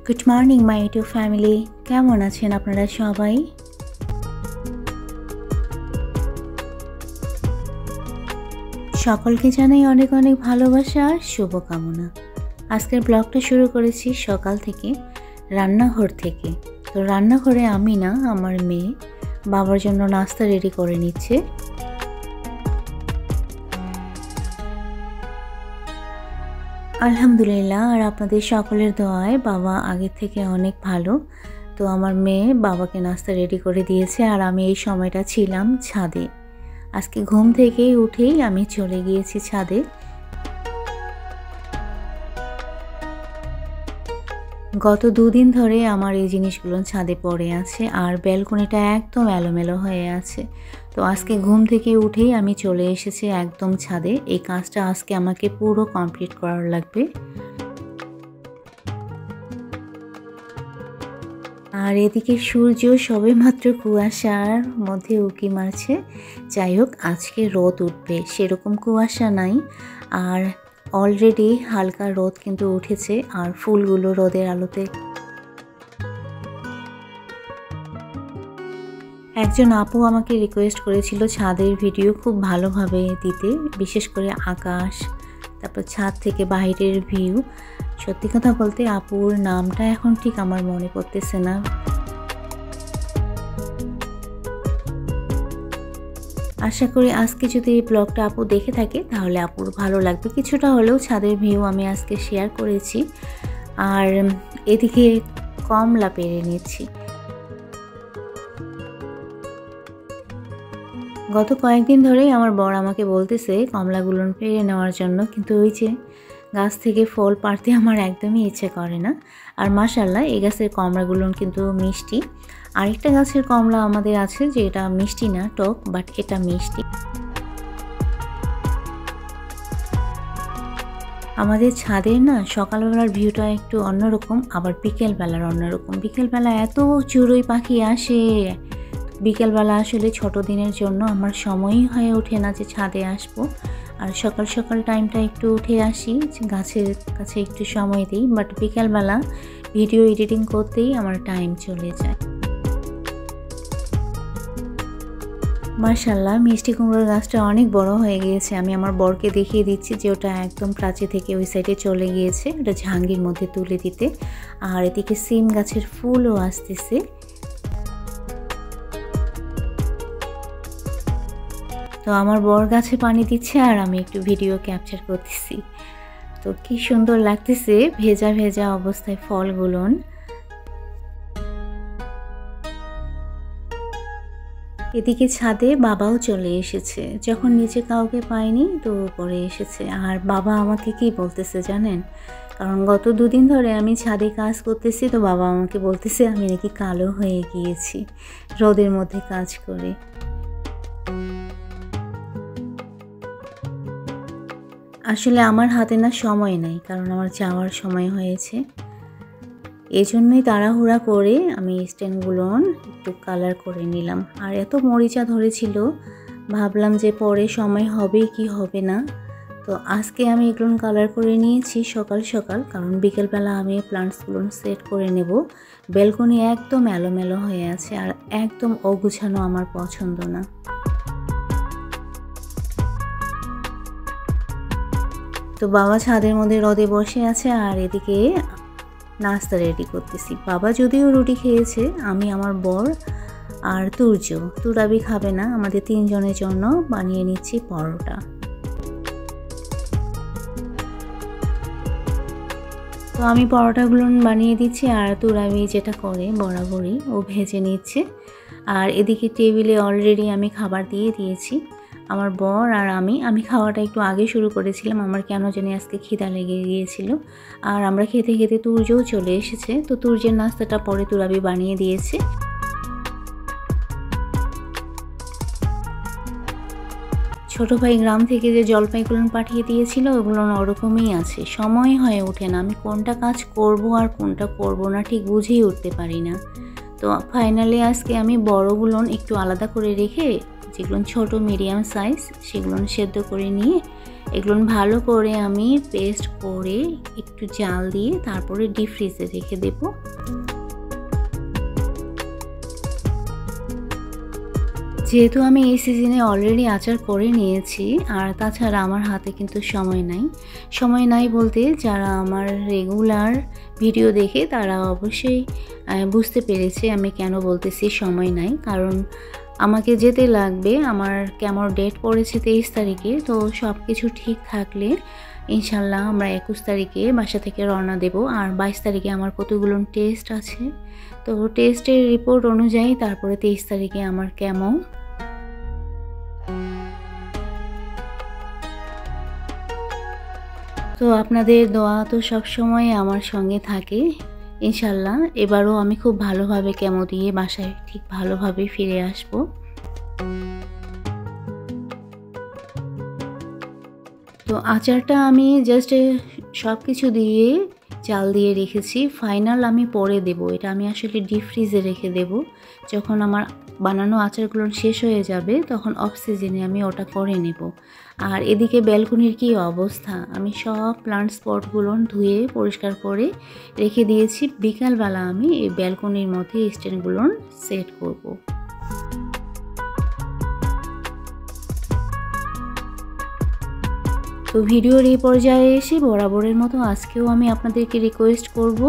Good morning my YouTube family, কেমন আছেন আপনারা সবাই? সকলকে জানাই অনেক অনেক ভালোবাসা আর শুভকামনা। আজকের ব্লগটা শুরু করেছি সকাল থেকে, রান্নাঘর থেকে। তো রান্নাঘরে আমি না, আমার মেয়ে বাবার জন্য নাস্তা রেডি করে নিচ্ছে। আলহামদুলিল্লাহ, আর আপনাদের সকলের দোয়ায় বাবা আগের থেকে অনেক ভালো। তো আমার মেয়ে বাবাকে নাস্তা রেডি করে দিয়েছে, আর আমি এই সময়টা ছিলাম ছাদে। আজকে ঘুম থেকেই উঠেই আমি চলে গিয়েছি ছাদে। গত দুদিন ধরে আমার এই জিনিসগুলো ছাদে পড়ে আছে, আর ব্যালকনিটা একদম এলোমেলো হয়ে আছে। তো আজকে ঘুম থেকে উঠেই আমি চলে এসেছি একদম ছাদে। এই কাজটা আজকে আমাকে পুরো কমপ্লিট করার লাগবে। আর এদিকে সূর্য সবেমাত্র কুয়াশার মধ্যে উঁকি মারছে। যাই হোক, আজকে রোদ উঠবে সেরকম কুয়াশা নাই, আর অলরেডি হালকা রোদ কিন্তু উঠেছে, আর ফুলগুলো রোদের আলোতে। একজন আপু আমাকে রিকোয়েস্ট করেছিল ছাদের ভিডিও খুব ভালোভাবে দিতে, বিশেষ করে আকাশ, তারপর ছাদ থেকে বাইরের ভিউ। সত্যি কথা বলতে আপুর নামটা এখন ঠিক আমার মনে পড়তেছে না। আশা করি আজকে যদি এই ব্লগটা আপু দেখে থাকে তাহলে আপুর ভালো লাগবে। কিছুটা হলেও ছাদের ভিউ আমি আজকে শেয়ার করেছি। আর এদিকে কমলা পেরে নিচ্ছি। গত কয়েকদিন ধরেই আমার বর আমাকে বলতেছে কমলাগুলো পেরে নেওয়ার জন্য, কিন্তু ওই যে গাছ থেকে ফল পাড়তে আমার একদমই ইচ্ছে করে না। আর মাশাআল্লাহ, এই গাছের কমলাগুলো কিন্তু মিষ্টি। আরেকটা গাছের কমলা আমাদের আছে যেটা মিষ্টি না, টক, বাট এটা মিষ্টি। আমাদের ছাদের না সকালবেলার ভিউটা একটু অন্যরকম, আবার বিকেলবেলার অন্যরকম। বিকেলবেলা এত চড়ুই পাখি আসে, বিকেলবেলা আসলে ছোট দিনের জন্য আমার সময়ই হয়ে ওঠে না যে ছাদে আসবো। আর সকাল সকাল টাইমটা একটু উঠে আসি, গাছের কাছে একটু সময় দিই, বাট বিকেলবেলা ভিডিও এডিটিং করতেই আমার টাইম চলে যায়। মাশাআল্লাহ, মিষ্টি কুমড়োর গাছটা অনেক বড় হয়ে গিয়েছে। আমি আমার বরকে দেখিয়ে দিচ্ছি যে ওটা একদম প্রাচীর থেকে ওই সাইডে চলে গিয়েছে, ওটা ঝাঙ্গির মধ্যে তুলে দিতে। আর এদিকে সিম গাছের ফুলও আসতেছে। তো আমার বর গাছে পানি দিচ্ছে আর আমি একটু ভিডিও ক্যাপচার করতেছি। তো কি সুন্দর লাগতেছে ভেজা ভেজা অবস্থায় ফলগুলো। এদিকে ছাদে বাবাও চলে এসেছে, যখন নিচে কাউকে পায়নি তো উপরে এসেছে। আর বাবা আমাকে কি বলতেছে জানেন? কারণ গত দুদিন ধরে আমি ছাদে কাজ করতেছি, তো বাবা আমাকে বলতেছে আমি নাকি কালো হয়ে গিয়েছি রোদের মধ্যে কাজ করে। আসলে আমার হাতে না সময় নাই, কারণ আমার যাওয়ার সময় হয়েছে। এই জন্যই তাড়াহুড়া করে আমি স্ট্যান্ডগুলো একটু কালার করে নিলাম। আর এত মরিচা ধরেছিল, ভাবলাম যে পরে সময় হবে কি হবে না। তো আজকে আমি এগুলো কালার করে নিয়েছি সকাল সকাল, কারণ বিকেলবেলা আমি প্লান্টসগুলো সেট করে নেব। ব্যালকনি একদম এলোমেলো হয়ে আছে, আর একদম অগুছানো আমার পছন্দ না। তো বাবা ছাদের মধ্যে রোদে বসে আছে, আর এদিকে নাস্তা রেডি করতেছি। বাবা যদিও রুটি খেয়েছে, আমি, আমার বর আর তুরাবি খাবে না, আমাদের তিনজনের জন্য বানিয়ে নিচ্ছি পরোটা। তো আমি পরোটাগুলো বানিয়ে দিচ্ছি, আর তুরাবি যেটা করে বরাবরই ও ভেজে নিচ্ছে। আর এদিকে টেবিলে অলরেডি আমি খাবার দিয়ে দিয়েছি। আমার বর আর আমি খাওয়াটা একটু আগে শুরু করেছিলাম, আমার কেন জানি আজকে খিদা লেগে গিয়েছিল। আর আমরা খেতে খেতে তুর্যও চলে এসেছে, তো তুর্যের নাস্তাটা পরে তুরাবি বানিয়ে দিয়েছে। ছোট ভাই গ্রাম থেকে যে জলপাইগুলো পাঠিয়ে দিয়েছিল ওগুলো ওরকমই আছে, সময় হয়ে ওঠে না। আমি কোনটা কাজ করব আর কোনটা করব না ঠিক বুঝেই উঠতে পারি না। তো ফাইনালি আজকে আমি বড়গুলো একটু আলাদা করে রেখে যেগুলো ছোট মিডিয়াম সাইজ সেগুলো সেদ্ধ করে নিয়ে এগুলো ভালো করে আমি পেস্ট করে একটু জাল দিয়ে তারপরে ডিপ ফ্রিজে রেখে দেব। যেহেতু আমি এই সিজনে অলরেডি আচার করে নিয়েছি, আর তাছাড়া আমার হাতে কিন্তু সময় নাই বলতে যারা আমার রেগুলার ভিডিও দেখে তারা অবশ্যই বুঝতে পেরেছে আমি কেন বলতেছি সময় নাই। কারণ আমাকে যেতে লাগবে, আমার কেমন ডেট পড়েছে 23 তারিখে। তো সব কিছু ঠিক থাকলে ইনশাল্লাহ আমরা 21 তারিখে বাসা থেকে রওনা দেব। আর 22 তারিখে আমার কতগুলো টেস্ট আছে, তো টেস্টের রিপোর্ট অনুযায়ী তারপরে 23 তারিখে আমার কেমন। তো আপনাদের দোয়া তো সবসময় আমার সঙ্গে থাকে ইনশাল্লাহ। এবারও আমি খুব ভালোভাবে কেমো দিয়ে বাসায় ঠিক ভালোভাবে ফিরে আসব। তো আচারটা আমি জাস্ট সব কিছু দিয়ে চাল দিয়ে রেখেছি, ফাইনাল আমি পরে দেব। এটা আমি আসলে ডিপ ফ্রিজে রেখে দেব। যখন আমার বানানো আচারগুলো শেষ হয়ে যাবে তখন অফ সিজনে আমি ওটা করে নেব। আর এদিকে ব্যালকনির কি অবস্থা, আমি সব প্লান্ট স্পটগুলো ধুয়ে পরিষ্কার করে রেখে দিয়েছি। বিকালবেলা আমি এই ব্যালকনির মধ্যে স্ট্যান্ডগুলো সেট করব। তো ভিডিওর এই পর্যায়ে এসে বরাবরের মতো আজকেও আমি আপনাদেরকে রিকোয়েস্ট করব,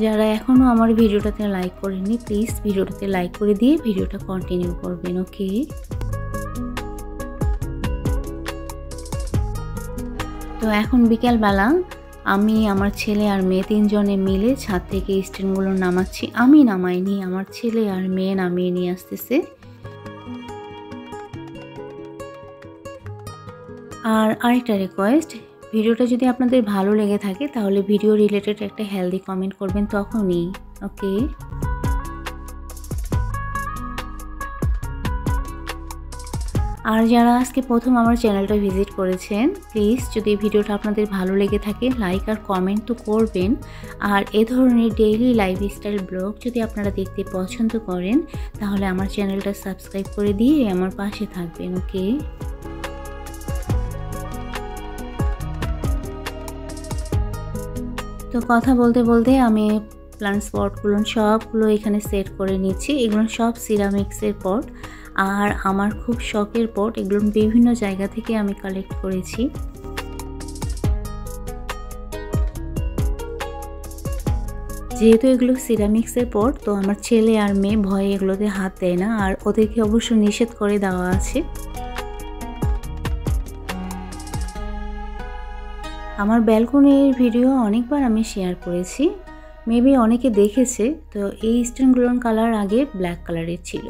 যারা এখনও আমার ভিডিওটাতে লাইক করেননি প্লিজ ভিডিওটাতে লাইক করে দিয়ে ভিডিওটা কন্টিনিউ করবেন। ওকে, তো এখন বিকালবেলা আমি আমার ছেলে আর মেয়ে তিনজনে মিলে ছাদ থেকে স্ট্যান্ডগুলো নামাচ্ছি। আমি নামাইনি, আমার ছেলে আর মেয়ে নামিয়ে নিয়ে আসতেছে। আর আরেকটা রিকোয়েস্ট, ভিডিওটা যদি আপনাদের ভালো লেগে থাকে তাহলে ভিডিও রিলেটেড একটা হেলদি কমেন্ট করবেন তখনই। ওকে, আর যারা আজকে প্রথম আমার চ্যানেলটা ভিজিট করেছেন প্লিজ যদি ভিডিওটা আপনাদের ভালো লেগে থাকে লাইক আর কমেন্ট তো করবেন। আর এ ধরনের ডেইলি লাইফস্টাইল ব্লগ যদি আপনারা দেখতে পছন্দ করেন তাহলে আমার চ্যানেলটা সাবস্ক্রাইব করে দিয়ে আমার পাশে থাকবেন। ওকে, তো কথা বলতে বলতে আমি প্লান্ট স্পটগুলো সবগুলো এখানে সেট করে নিচ্ছি। এগুলো সব সিরামিক্সের পট, আর আমার খুব শখের পট। এগুলো বিভিন্ন জায়গা থেকে আমি কালেক্ট করেছি। যেহেতু এগুলো সিরামিক্সের পট, তো আমার ছেলে আর মেয়ে ভয়ে এগুলোতে হাত দেয় না, আর ওদেরকে অবশ্য নিষেধ করে দেওয়া আছে। আমার ব্যালকনির ভিডিও অনেকবার আমি শেয়ার করেছি, মেবি অনেকে দেখেছে। তো এই স্টোনগুলোর কালার আগে ব্ল্যাক কালারের ছিল,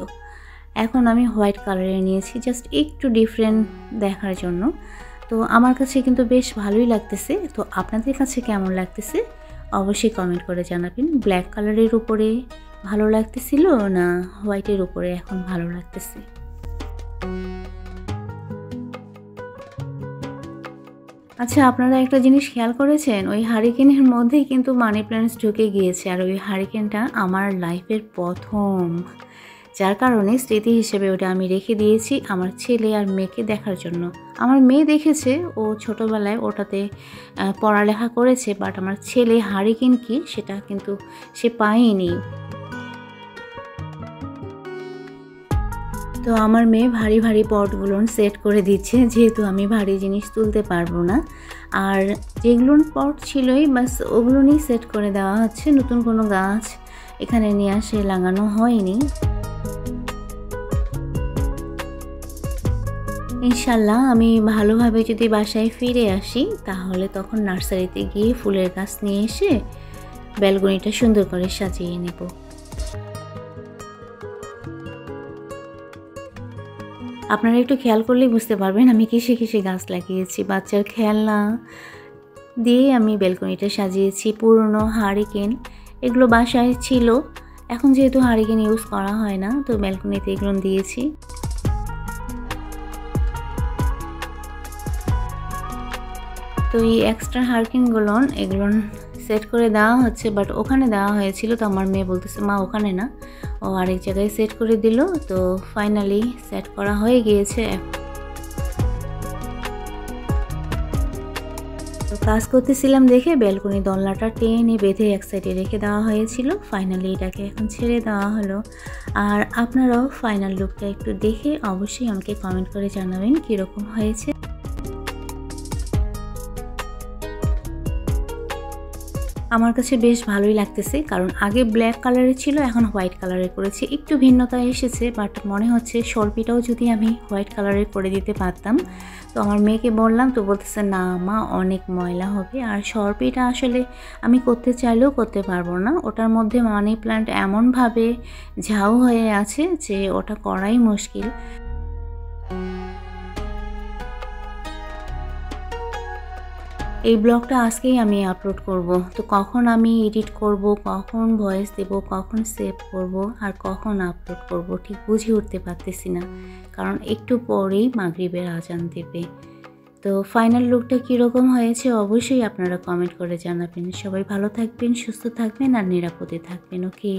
এখন আমি হোয়াইট কালারের নিয়েছি জাস্ট একটু ডিফারেন্ট দেখার জন্য। তো আমার কাছে কিন্তু বেশ ভালোই লাগতেছে। তো আপনাদের কাছে কেমন লাগতেছে অবশ্যই কমেন্ট করে জানাবেন। ব্ল্যাক কালারের উপরে ভালো লাগতেছিল না হোয়াইটের উপরে এখন ভালো লাগতেছে। আচ্ছা, আপনারা একটা জিনিস খেয়াল করেছেন, ওই হারিকেনের মধ্যেই কিন্তু মানি প্ল্যান্টস ঢুকে গিয়েছে। আর ওই হারিকেনটা আমার লাইফের প্রথম, যার কারণে স্মৃতি হিসেবে ওটা আমি রেখে দিয়েছি আমার ছেলে আর মেয়েকে দেখার জন্য। আমার মেয়ে দেখেছে, ও ছোটোবেলায় ওটাতে পড়ালেখা করেছে, বাট আমার ছেলে হারিকেন কি সেটা কিন্তু সে পায়নি। তো আমার মেয়ে ভারী ভারী পটগুলো সেট করে দিচ্ছে, যেহেতু আমি ভারী জিনিস তুলতে পারবো না। আর যেগুলো পট ছিলই বাস ওগুলো নিয়ে সেট করে দেওয়া হচ্ছে। নতুন কোনো গাছ এখানে নিয়ে আসে লাগানো হয়নি। ইনশাল্লাহ আমি ভালোভাবে যদি বাসায় ফিরে আসি তাহলে তখন নার্সারিতে গিয়ে ফুলের গাছ নিয়ে এসে ব্যালকনিটা সুন্দর করে সাজিয়ে নেব। আপনারা একটু খেয়াল করলেই বুঝতে পারবেন আমি কিসে কিসে গাছ লাগিয়েছি। বাচ্চার খেলনা দিয়ে আমি ব্যালকনিটা সাজিয়েছি। পুরনো হারিকেন এগুলো বাসায় ছিল, এখন যেহেতু হারিকেন ইউজ করা হয় না তো ব্যালকনিতে এগুলো দিয়েছি। তো এই এক্সট্রা হারিকেনগুলো এগুলো সেট করে দেওয়া হচ্ছে, বাট ওখানে দেওয়া হয়েছিল। তো আমার মেয়ে বলতেছে মা ওখানে না, ও আরেক জায়গায় সেট করে দিল। তো ফাইনালি সেট করা হয়ে গিয়েছে। কাজ করতেছিলাম দেখে ব্যালকনি দোলনাটা টেনে বেঁধে এক সাইডে রেখে দেওয়া হয়েছিল। ফাইনালি এটাকে এখন ছেড়ে দেওয়া হলো। আর আপনারাও ফাইনাল লুকটা একটু দেখে অবশ্যই আমাকে কমেন্ট করে জানাবেন কীরকম হয়েছে। আমার কাছে বেশ ভালোই লাগতেছে, কারণ আগে ব্ল্যাক কালারের ছিল, এখন হোয়াইট কালারের করেছি। একটু ভিন্নতা এসেছে, বাট মনে হচ্ছে শর্পিটাও যদি আমি হোয়াইট কালারের করে দিতে পারতাম। তো আমার মেয়েকে বললাম, তো বলতেছে না মা অনেক ময়লা হবে, আর শর্পিটা আসলে আমি করতে চাইলেও করতে পারবো না। ওটার মধ্যে মানি প্ল্যান্ট এমনভাবে ঝাউ হয়ে আছে যে ওটা করাই মুশকিল। এই ব্লগটা আজকেই আমি আপলোড করব। তো কখন আমি এডিট করব, কখন ভয়েস দেব, কখন সেভ করব, আর কখন আপলোড করব ঠিক বুঝে উঠতে পারতেছি না, কারণ একটু পরেই মাগরিবের আজান দেবে। তো ফাইনাল লুকটা কীরকম হয়েছে অবশ্যই আপনারা কমেন্ট করে জানাবেন। সবাই ভালো থাকবেন, সুস্থ থাকবেন আর নিরাপদে থাকবেন। ওকে।